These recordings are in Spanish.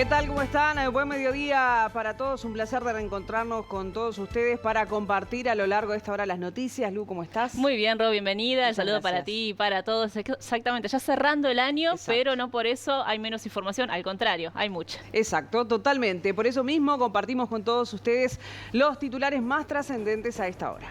¿Qué tal? ¿Cómo están? Buen mediodía para todos. Un placer de reencontrarnos con todos ustedes para compartir a lo largo de esta hora las noticias. Lu, ¿cómo estás? Muy bien, Ro, bienvenida. El saludo Gracias. para ti y para todos. Exactamente, ya cerrando el año, Exacto. Pero no por eso hay menos información. Al contrario, hay mucha. Exacto, totalmente. Por eso mismo compartimos con todos ustedes los titulares más trascendentes a esta hora.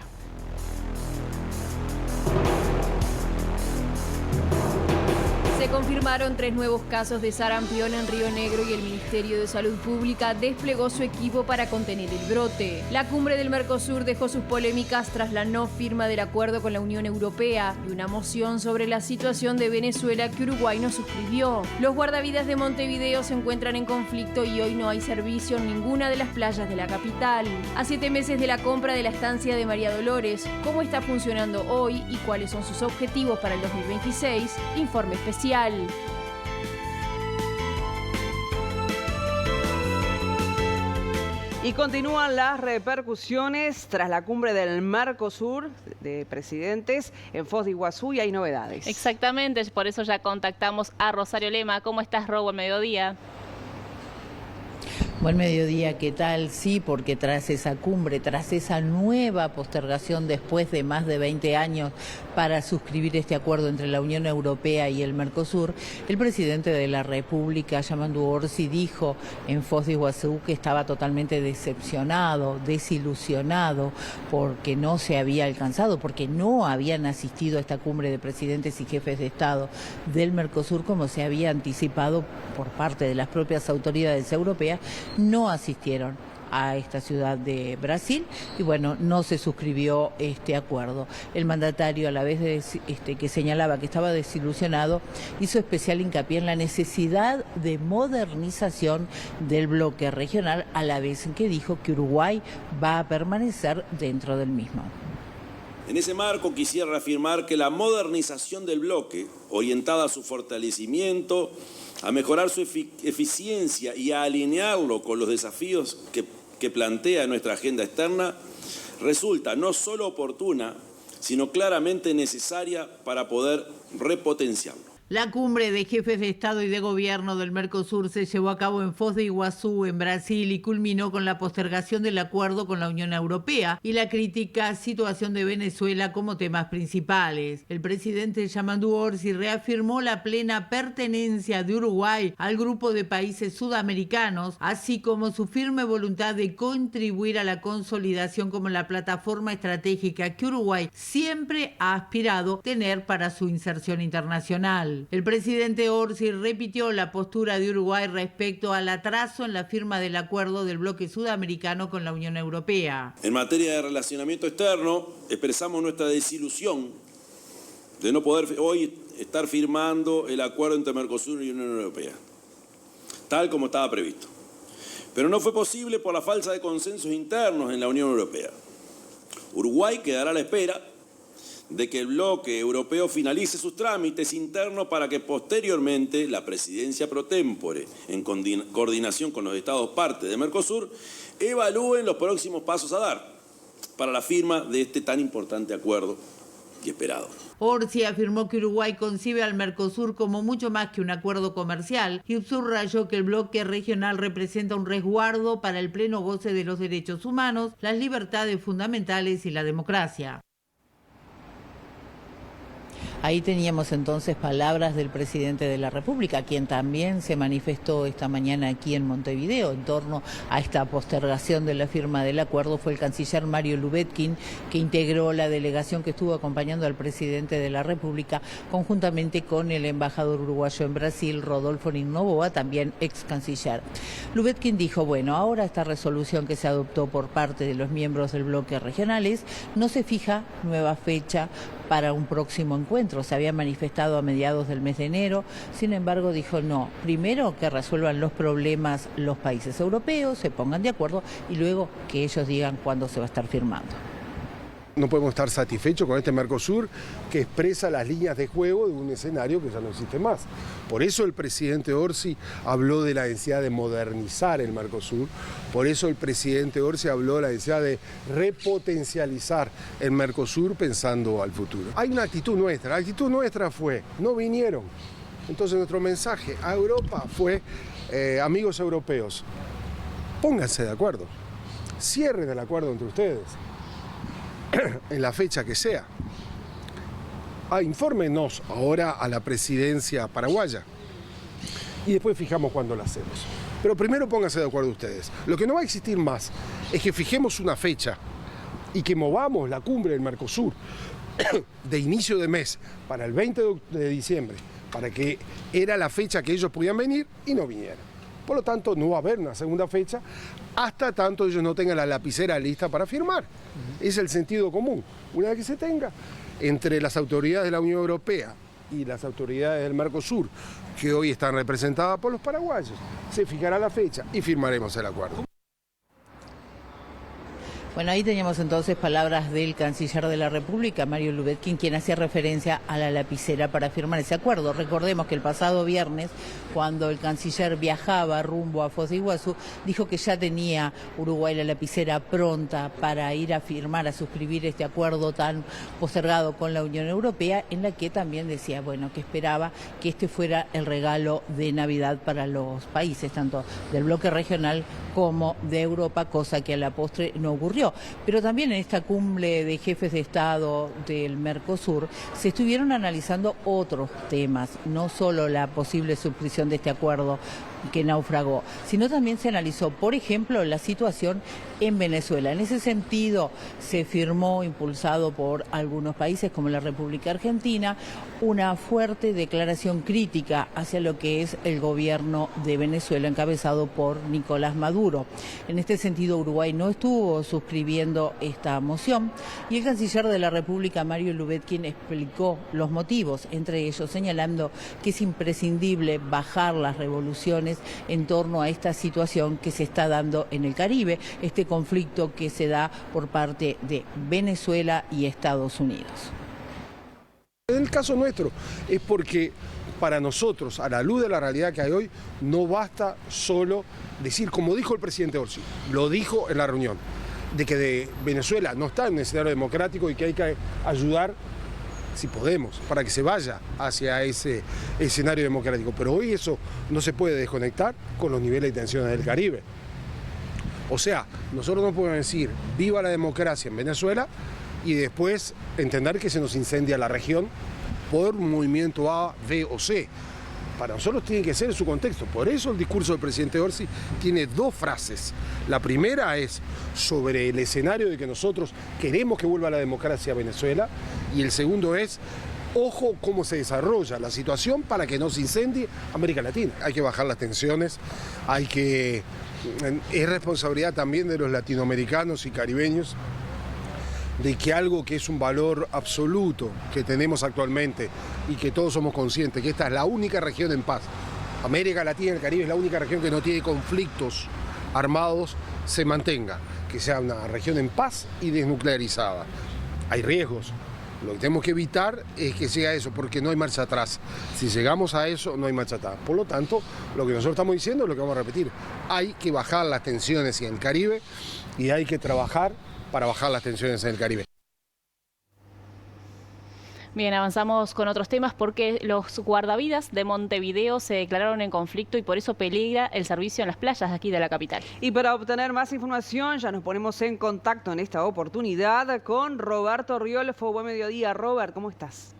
Se confirmaron 3 nuevos casos de sarampión en Río Negro y el Ministerio de Salud Pública desplegó su equipo para contener el brote. La cumbre del Mercosur dejó sus polémicas tras la no firma del acuerdo con la Unión Europea y una moción sobre la situación de Venezuela que Uruguay no suscribió. Los guardavidas de Montevideo se encuentran en conflicto y hoy no hay servicio en ninguna de las playas de la capital. A 7 meses de la compra de la estancia de María Dolores, ¿cómo está funcionando hoy y cuáles son sus objetivos para el 2026? Informe especial. Y continúan las repercusiones tras la cumbre del Mercosur de presidentes en Foz de Iguazú y hay novedades. Exactamente, por eso ya contactamos a Rosario Lema. ¿Cómo estás, Ro? Buen mediodía. Buen mediodía, ¿qué tal? Sí, porque tras esa cumbre, tras esa nueva postergación después de más de 20 años para suscribir este acuerdo entre la Unión Europea y el Mercosur, el presidente de la República, Yamandu Orsi, dijo en Foz de Iguazú que estaba totalmente decepcionado, desilusionado, porque no se había alcanzado, porque no habían asistido a esta cumbre de presidentes y jefes de Estado del Mercosur como se había anticipado por parte de las propias autoridades europeas. No asistieron a esta ciudad de Brasil y bueno, no se suscribió este acuerdo. El mandatario, a la vez de que señalaba que estaba desilusionado, hizo especial hincapié en la necesidad de modernización del bloque regional, a la vez en que dijo que Uruguay va a permanecer dentro del mismo. En ese marco quisiera reafirmar que la modernización del bloque, orientada a su fortalecimiento, a mejorar su eficiencia y a alinearlo con los desafíos que plantea nuestra agenda externa, resulta no solo oportuna, sino claramente necesaria para poder repotenciarlo. La cumbre de jefes de Estado y de Gobierno del Mercosur se llevó a cabo en Foz de Iguazú, en Brasil, y culminó con la postergación del acuerdo con la Unión Europea y la crítica situación de Venezuela como temas principales. El presidente Yamandu Orsi reafirmó la plena pertenencia de Uruguay al grupo de países sudamericanos, así como su firme voluntad de contribuir a la consolidación como la plataforma estratégica que Uruguay siempre ha aspirado tener para su inserción internacional. El presidente Orsi repitió la postura de Uruguay respecto al atraso en la firma del acuerdo del bloque sudamericano con la Unión Europea. En materia de relacionamiento externo, expresamos nuestra desilusión de no poder hoy estar firmando el acuerdo entre Mercosur y Unión Europea, tal como estaba previsto. Pero no fue posible por la falta de consensos internos en la Unión Europea. Uruguay quedará a la espera de que el bloque europeo finalice sus trámites internos para que posteriormente la presidencia pro tempore, en coordinación con los estados parte de Mercosur, evalúen los próximos pasos a dar para la firma de este tan importante acuerdo y esperado. Orsi afirmó que Uruguay concibe al Mercosur como mucho más que un acuerdo comercial y subrayó que el bloque regional representa un resguardo para el pleno goce de los derechos humanos, las libertades fundamentales y la democracia. Ahí teníamos entonces palabras del presidente de la República, quien también se manifestó esta mañana aquí en Montevideo en torno a esta postergación de la firma del acuerdo. Fue el canciller Mario Lubetkin, que integró la delegación que estuvo acompañando al presidente de la República, conjuntamente con el embajador uruguayo en Brasil, Rodolfo Noboa, también ex canciller. Lubetkin dijo, bueno, ahora esta resolución que se adoptó por parte de los miembros del bloque regionales, no se fija nueva fecha para un próximo encuentro. Se había manifestado a mediados del mes de enero, sin embargo dijo no, primero que resuelvan los problemas los países europeos, se pongan de acuerdo y luego que ellos digan cuándo se va a estar firmando. No podemos estar satisfechos con este Mercosur que expresa las líneas de juego de un escenario que ya no existe más. Por eso el presidente Orsi habló de la necesidad de modernizar el Mercosur, por eso el presidente Orsi habló de la necesidad de repotencializar el Mercosur pensando al futuro. Hay una actitud nuestra, la actitud nuestra fue, no vinieron. Entonces nuestro mensaje a Europa fue, amigos europeos, pónganse de acuerdo, cierren el acuerdo entre ustedes, en la fecha que sea. Infórmenos ahora a la presidencia paraguaya y después fijamos cuándo lo hacemos. Pero primero pónganse de acuerdo ustedes. Lo que no va a existir más es que fijemos una fecha y que movamos la cumbre del Mercosur de inicio de mes para el 20 de diciembre, para que era la fecha que ellos podían venir y no vinieron. Por lo tanto, no va a haber una segunda fecha hasta tanto ellos no tengan la lapicera lista para firmar. Es el sentido común. Una vez que se tenga, entre las autoridades de la Unión Europea y las autoridades del Mercosur, que hoy están representadas por los paraguayos, se fijará la fecha y firmaremos el acuerdo. Bueno, ahí teníamos entonces palabras del canciller de la República, Mario Lubetkin, quien hacía referencia a la lapicera para firmar ese acuerdo. Recordemos que el pasado viernes, cuando el canciller viajaba rumbo a Foz de Iguazú, dijo que ya tenía Uruguay la lapicera pronta para ir a firmar, a suscribir este acuerdo tan postergado con la Unión Europea, en la que también decía, bueno, que esperaba que este fuera el regalo de Navidad para los países, tanto del bloque regional como de Europa, cosa que a la postre no ocurrió. Pero también en esta cumbre de jefes de Estado del Mercosur se estuvieron analizando otros temas, no solo la posible suscripción de este acuerdo que naufragó, sino también se analizó, por ejemplo, la situación en Venezuela. En ese sentido, se firmó, impulsado por algunos países como la República Argentina, una fuerte declaración crítica hacia lo que es el gobierno de Venezuela encabezado por Nicolás Maduro. En este sentido, Uruguay no estuvo suscribiendo esta moción y el canciller de la República, Mario Lubetkin, explicó los motivos, entre ellos señalando que es imprescindible bajar las revoluciones en torno a esta situación que se está dando en el Caribe, este conflicto que se da por parte de Venezuela y Estados Unidos. En el caso nuestro es porque para nosotros, a la luz de la realidad que hay hoy, no basta solo decir, como dijo el presidente Orsi, lo dijo en la reunión, de que Venezuela no está en un escenario democrático y que hay que ayudar, si podemos, para que se vaya hacia ese escenario democrático. Pero hoy eso no se puede desconectar con los niveles de tensiones del Caribe. O sea, nosotros no podemos decir viva la democracia en Venezuela y después entender que se nos incendia la región por un movimiento A, B o C. Para nosotros tiene que ser en su contexto. Por eso el discurso del presidente Orsi tiene dos frases. La primera es sobre el escenario de que nosotros queremos que vuelva la democracia a Venezuela y el segundo es, ojo cómo se desarrolla la situación para que no se incendie América Latina. Hay que bajar las tensiones, es responsabilidad también de los latinoamericanos y caribeños de que algo que es un valor absoluto que tenemos actualmente y que todos somos conscientes, que esta es la única región en paz. América Latina y el Caribe es la única región que no tiene conflictos armados, se mantenga, que sea una región en paz y desnuclearizada. Hay riesgos. Lo que tenemos que evitar es que sea eso, porque no hay marcha atrás. Si llegamos a eso, no hay marcha atrás. Por lo tanto, lo que nosotros estamos diciendo es lo que vamos a repetir. Hay que bajar las tensiones en el Caribe y hay que trabajar para bajar las tensiones en el Caribe. Bien, avanzamos con otros temas porque los guardavidas de Montevideo se declararon en conflicto y por eso peligra el servicio en las playas de aquí de la capital. Y para obtener más información ya nos ponemos en contacto en esta oportunidad con Roberto Riolfo. Buen mediodía, Robert, ¿cómo estás?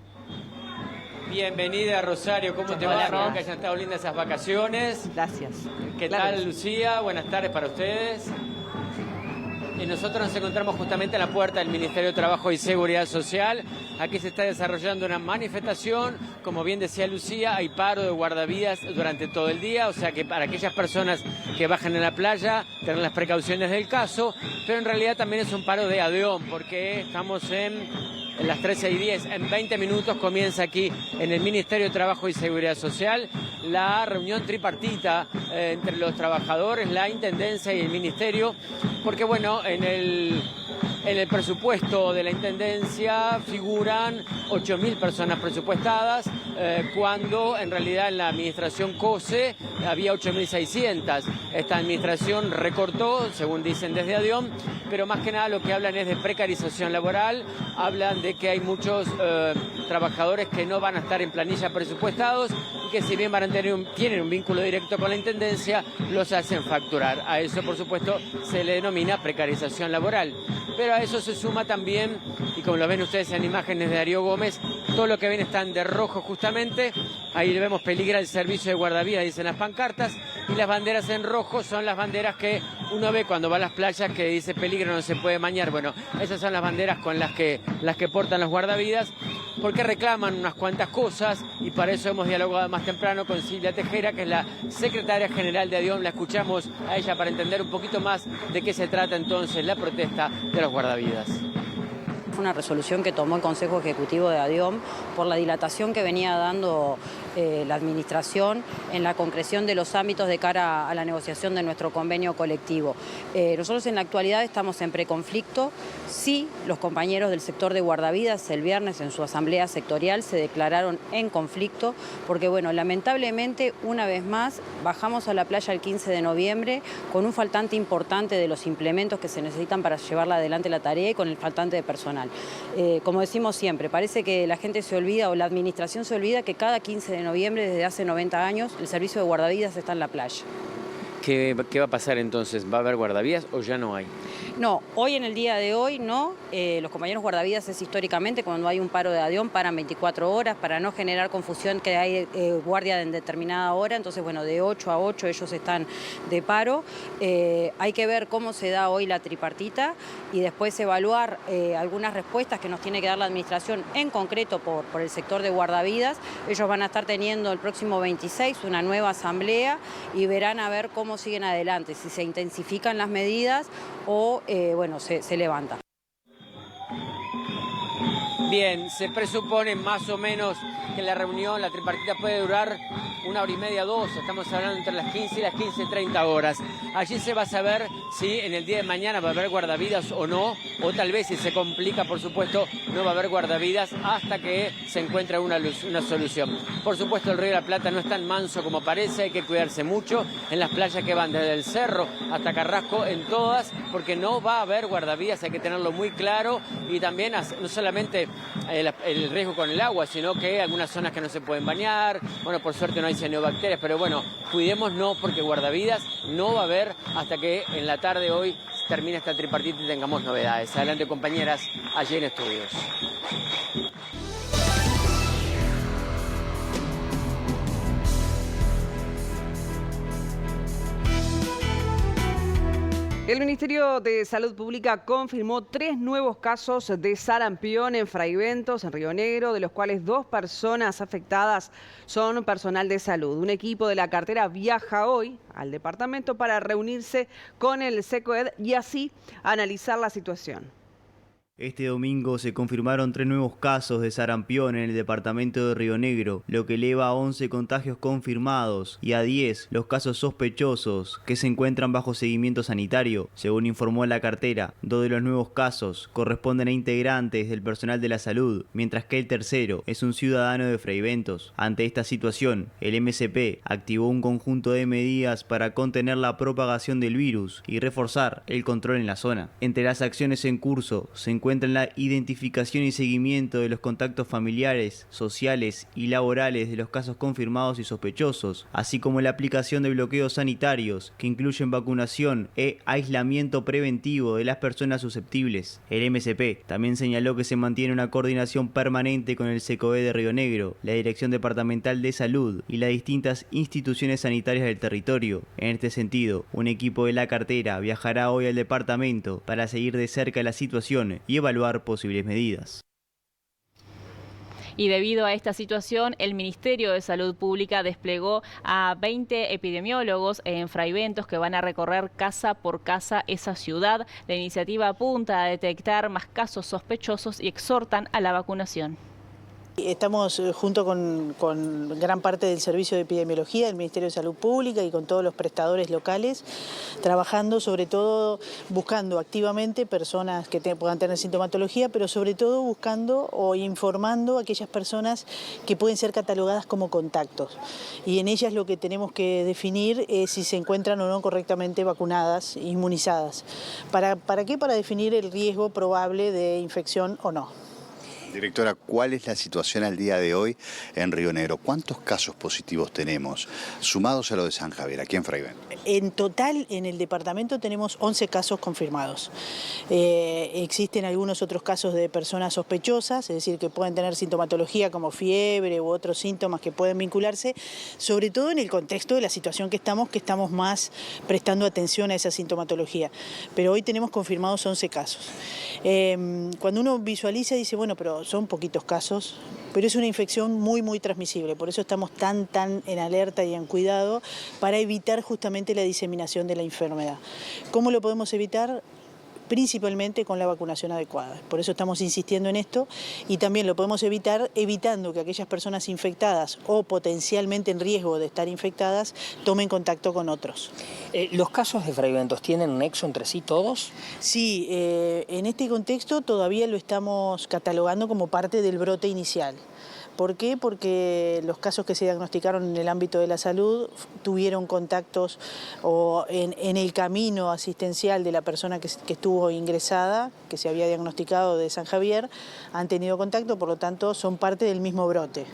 Bienvenida, Rosario, ¿cómo te va? Espero que hayan estado lindas esas vacaciones. Gracias. ¿Qué tal, Lucía? Buenas tardes para ustedes. Y nosotros nos encontramos justamente en la puerta del Ministerio de Trabajo y Seguridad Social. Aquí se está desarrollando una manifestación. Como bien decía Lucía, hay paro de guardavidas durante todo el día. O sea que para aquellas personas que bajan en la playa, tener las precauciones del caso. Pero en realidad también es un paro de adeón, porque estamos en las 13:10. En 20 minutos comienza aquí en el Ministerio de Trabajo y Seguridad Social la reunión tripartita entre los trabajadores, la Intendencia y el Ministerio. Porque bueno, en el presupuesto de la Intendencia figuran 8.000 personas presupuestadas, cuando en realidad en la administración COSE había 8.600. Esta administración recortó, según dicen desde ADIOM, pero más que nada lo que hablan es de precarización laboral, hablan de que hay muchos trabajadores que no van a estar en planilla presupuestados y que si bien van a tienen un vínculo directo con la Intendencia, los hacen facturar. A eso, por supuesto, se le denomina precarización laboral. Pero a eso se suma también, y como lo ven ustedes en imágenes de Darío Gómez, todo lo que ven están de rojo justamente. Ahí vemos peligra el servicio de guardavidas, dicen las pancartas, y las banderas en rojo son las banderas que uno ve cuando va a las playas que dice peligro, no se puede bañar. Bueno, esas son las banderas con las que portan los guardavidas, porque reclaman unas cuantas cosas, y para eso hemos dialogado más temprano con Silvia Tejera, que es la secretaria general de ADIOM. La escuchamos a ella para entender un poquito más de qué se trata entonces la protesta de los guardavidas. Fue una resolución que tomó el Consejo Ejecutivo de ADIOM por la dilatación que venía dando la Administración en la concreción de los ámbitos de cara a la negociación de nuestro convenio colectivo. Nosotros en la actualidad estamos en preconflicto. Sí, los compañeros del sector de guardavidas el viernes en su asamblea sectorial se declararon en conflicto porque, bueno, lamentablemente una vez más bajamos a la playa el 15 de noviembre con un faltante importante de los implementos que se necesitan para llevarla adelante la tarea y con el faltante de personal. Como decimos siempre, parece que la gente se olvida o la Administración se olvida que cada 15 de noviembre desde hace 90 años el servicio de guardavidas está en la playa. ¿Qué va a pasar entonces? ¿Va a haber guardavidas o ya no hay? No, hoy en el día de hoy no. Los compañeros guardavidas es históricamente cuando hay un paro de ADIOM paran 24 horas para no generar confusión que hay guardia en determinada hora. Entonces, bueno, de 8 a 8 ellos están de paro. Hay que ver cómo se da hoy la tripartita y después evaluar algunas respuestas que nos tiene que dar la Administración, en concreto por el sector de guardavidas. Ellos van a estar teniendo el próximo 26 una nueva asamblea y verán a ver cómo siguen adelante, si se intensifican las medidas o bueno, se levanta. Bien, se presupone más o menos que la reunión, la tripartita puede durar 1 hora y media, 2, estamos hablando entre las 15 y las 15:30 horas. Allí se va a saber si en el día de mañana va a haber guardavidas o no, o tal vez si se complica, por supuesto, no va a haber guardavidas hasta que se encuentre una solución. Por supuesto, el Río de la Plata no es tan manso como parece, hay que cuidarse mucho en las playas que van desde el Cerro hasta Carrasco, en todas, porque no va a haber guardavidas, hay que tenerlo muy claro, y también no solamente el riesgo con el agua, sino que algunas zonas que no se pueden bañar. Bueno, por suerte no hay cianobacterias, pero bueno, cuidémonos porque guardavidas no va a haber hasta que en la tarde hoy termine esta tripartita y tengamos novedades. Adelante, compañeras, allí en estudios. El Ministerio de Salud Pública confirmó 3 nuevos casos de sarampión en Fraiventos, en Río Negro, de los cuales 2 personas afectadas son personal de salud. Un equipo de la cartera viaja hoy al departamento para reunirse con el SECOED y así analizar la situación. Este domingo se confirmaron 3 nuevos casos de sarampión en el departamento de Río Negro, lo que eleva a 11 contagios confirmados y a 10 los casos sospechosos que se encuentran bajo seguimiento sanitario. Según informó la cartera, 2 de los nuevos casos corresponden a integrantes del personal de la salud, mientras que el tercero es un ciudadano de Fraiventos. Ante esta situación, el MSP activó un conjunto de medidas para contener la propagación del virus y reforzar el control en la zona. Entre las acciones en curso se encuentran la identificación y seguimiento de los contactos familiares, sociales y laborales de los casos confirmados y sospechosos, así como la aplicación de bloqueos sanitarios que incluyen vacunación e aislamiento preventivo de las personas susceptibles. El MSP también señaló que se mantiene una coordinación permanente con el SECOED de Río Negro, la Dirección Departamental de Salud y las distintas instituciones sanitarias del territorio. En este sentido, un equipo de la cartera viajará hoy al departamento para seguir de cerca la situación y evaluar posibles medidas. Y debido a esta situación, el Ministerio de Salud Pública desplegó a 20 epidemiólogos en Fraiventos que van a recorrer casa por casa esa ciudad. La iniciativa apunta a detectar más casos sospechosos y exhortan a la vacunación. Estamos junto con gran parte del Servicio de Epidemiología del Ministerio de Salud Pública y con todos los prestadores locales, trabajando sobre todo, buscando activamente personas que puedan tener sintomatología, pero sobre todo buscando o informando a aquellas personas que pueden ser catalogadas como contactos. Y en ellas lo que tenemos que definir es si se encuentran o no correctamente vacunadas, inmunizadas. ¿Para qué? Para definir el riesgo probable de infección o no. Directora, ¿cuál es la situación al día de hoy en Río Negro? ¿Cuántos casos positivos tenemos, sumados a lo de San Javier, aquí en Fraiventos? En total, en el departamento tenemos 11 casos confirmados. Existen algunos otros casos de personas sospechosas, es decir, que pueden tener sintomatología como fiebre u otros síntomas que pueden vincularse, sobre todo en el contexto de la situación que estamos más prestando atención a esa sintomatología. Pero hoy tenemos confirmados 11 casos. Cuando uno visualiza dice, bueno, pero son poquitos casos, pero es una infección muy transmisible, por eso estamos tan en alerta y en cuidado para evitar justamente la diseminación de la enfermedad. ¿Cómo lo podemos evitar? Principalmente con la vacunación adecuada. Por eso estamos insistiendo en esto y también lo podemos evitar evitando que aquellas personas infectadas o potencialmente en riesgo de estar infectadas tomen contacto con otros. ¿Los casos de Fraiventos tienen nexo entre sí todos? Sí, en este contexto todavía lo estamos catalogando como parte del brote inicial. ¿Por qué? Porque los casos que se diagnosticaron en el ámbito de la salud tuvieron contactos o en el camino asistencial de la persona que estuvo ingresada, que se había diagnosticado de San Javier, han tenido contacto, por lo tanto son parte del mismo brote.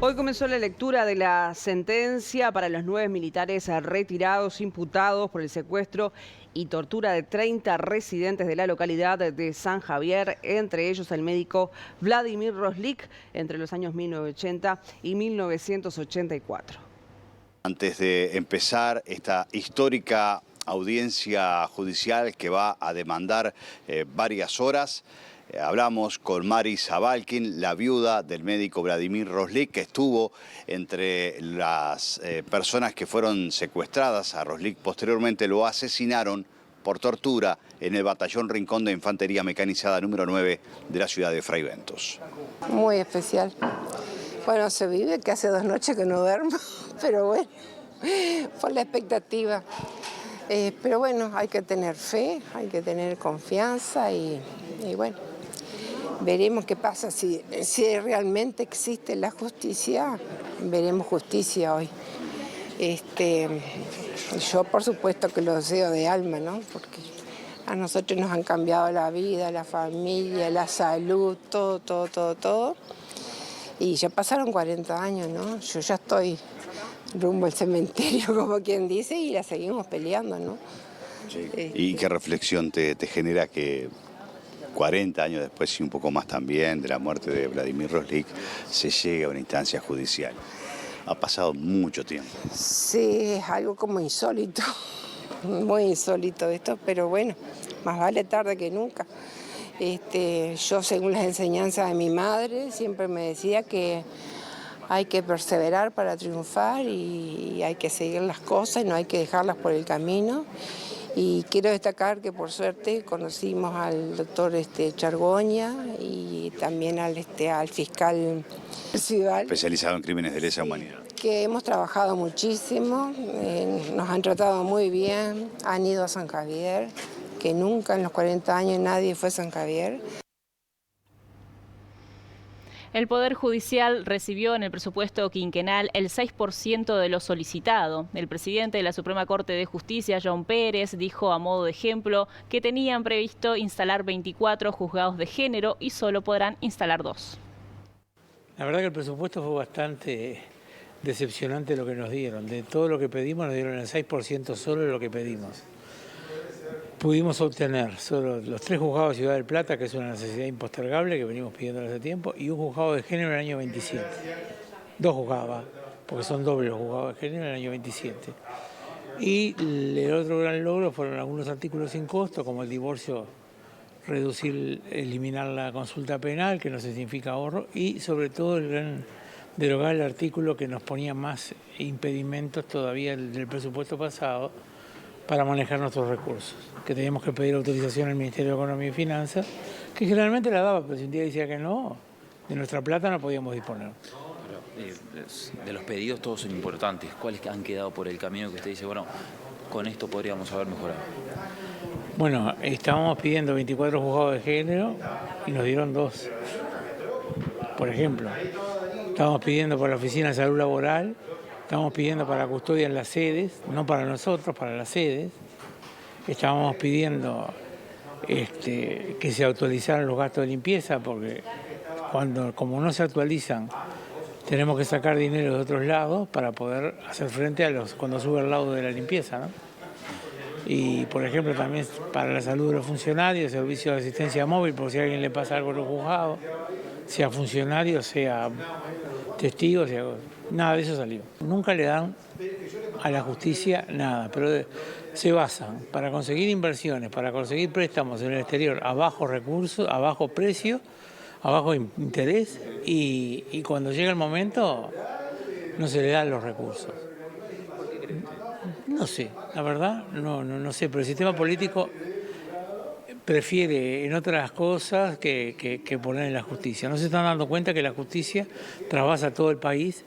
Hoy comenzó la lectura de la sentencia para los 9 militares retirados imputados por el secuestro y tortura de 30 residentes de la localidad de San Javier, entre ellos el médico Vladimir Roslik, entre los años 1980 y 1984. Antes de empezar esta histórica audiencia judicial que va a demandar varias horas, hablamos con Mari Zabalkin, la viuda del médico Vladimir Roslik, que estuvo entre las personas que fueron secuestradas. A Roslik posteriormente lo asesinaron por tortura en el batallón Rincón de Infantería Mecanizada número 9 de la ciudad de Fraiventos. Muy especial. Bueno, se vive que hace 2 noches que no duermo, pero bueno, por la expectativa. Pero bueno, hay que tener fe, hay que tener confianza y bueno. Veremos qué pasa, si realmente existe la justicia, veremos justicia hoy. Yo por supuesto que lo deseo de alma, ¿no? Porque a nosotros nos han cambiado la vida, la familia, la salud, todo. Y ya pasaron 40 años, ¿no? Yo ya estoy rumbo al cementerio, como quien dice, y la seguimos peleando, ¿no? Sí. ¿Y qué reflexión te genera que 40 años después y un poco más también de la muerte de Vladimir Roslik se llegue a una instancia judicial? Ha pasado mucho tiempo. Sí, es algo como insólito, muy insólito esto, pero bueno, más vale tarde que nunca. Yo, según las enseñanzas de mi madre, siempre me decía que hay que perseverar para triunfar y hay que seguir las cosas y no hay que dejarlas por el camino. Y quiero destacar que por suerte conocimos al doctor Chargoña y también al fiscal Ciudad. Especializado en crímenes de lesa humanidad. Que hemos trabajado muchísimo, nos han tratado muy bien, han ido a San Javier, que nunca en los 40 años nadie fue a San Javier. El Poder Judicial recibió en el presupuesto quinquenal el 6% de lo solicitado. El presidente de la Suprema Corte de Justicia, John Pérez, dijo a modo de ejemplo que tenían previsto instalar 24 juzgados de género y solo podrán instalar 2. La verdad que el presupuesto fue bastante decepcionante lo que nos dieron. De todo lo que pedimos nos dieron el 6% solo de lo que pedimos. Pudimos obtener solo los 3 juzgados de Ciudad del Plata, que es una necesidad impostergable que venimos pidiendo hace tiempo, y un juzgado de género en el año 27. 2 juzgados, porque son dobles los juzgados de género en el año 27. Y el otro gran logro fueron algunos artículos sin costo, como el divorcio, eliminar la consulta penal, que no significa ahorro, y sobre todo derogar el artículo que nos ponía más impedimentos todavía del presupuesto pasado, para manejar nuestros recursos, que teníamos que pedir autorización al Ministerio de Economía y Finanzas, que generalmente la daba, pero si un día decía que no, de nuestra plata no podíamos disponer. De los pedidos todos son importantes. ¿Cuáles han quedado por el camino que usted dice, bueno, con esto podríamos haber mejorado? Bueno, estábamos pidiendo 24 juzgados de género y nos dieron 2. Por ejemplo, estábamos pidiendo por la Oficina de Salud Laboral Estamos pidiendo para custodia en las sedes, no para nosotros, para las sedes. Estábamos pidiendo que se actualizaran los gastos de limpieza, porque como no se actualizan, tenemos que sacar dinero de otros lados para poder hacer frente a cuando sube el laudo de la limpieza, ¿no? Y, por ejemplo, también para la salud de los funcionarios, servicio de asistencia móvil, por si a alguien le pasa algo en los juzgados, sea funcionario, sea testigo, nada de eso salió. Nunca le dan a la justicia nada, pero se basan para conseguir inversiones, para conseguir préstamos en el exterior a bajos recursos, a bajo precio, a bajo interés, y cuando llega el momento no se le dan los recursos. No sé, la verdad, no sé, pero el sistema político prefiere en otras cosas que poner en la justicia. No se están dando cuenta que la justicia trasvasa todo el país,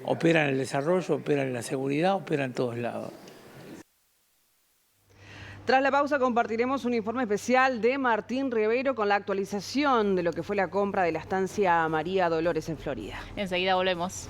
opera en el desarrollo, opera en la seguridad, opera en todos lados. Tras la pausa compartiremos un informe especial de Martín Rivero con la actualización de lo que fue la compra de la estancia María Dolores en Florida. Enseguida volvemos.